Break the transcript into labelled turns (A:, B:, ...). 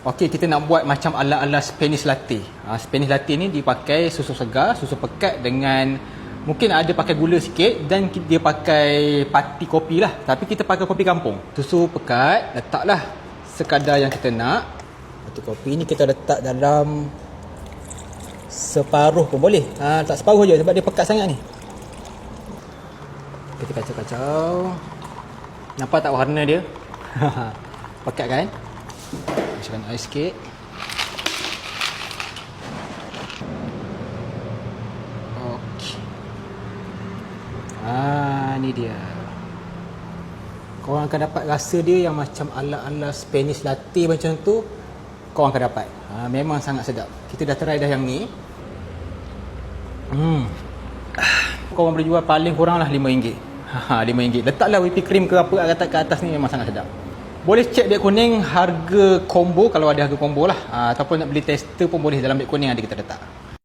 A: Okey, kita nak buat macam ala-ala Spanish latte. Spanish latte ni dipakai susu segar, susu pekat dengan mungkin ada pakai gula sikit dan dia pakai pati kopi lah. Tapi kita pakai kopi kampung. Susu pekat, letaklah sekadar yang kita nak. Pati kopi ni kita letak dalam separuh pun boleh. Tak separuh je sebab dia pekat sangat ni. Kita kacau-kacau. Nampak tak warna dia? Pekat kan? Masukkan air sikit. Okey. Ni dia. Korang akan dapat rasa dia yang macam ala-ala Spanish latte macam tu. Korang akan dapat. Memang sangat sedap. Kita dah try dah yang ni. Korang boleh jual paling kurang lah RM5. RM5. Letaklah whipping cream ke apa ke atas ni, memang sangat sedap. Boleh cek beg kuning harga combo kalau ada harga combo lah. Ataupun nak beli tester pun boleh, dalam beg kuning ada kita letak.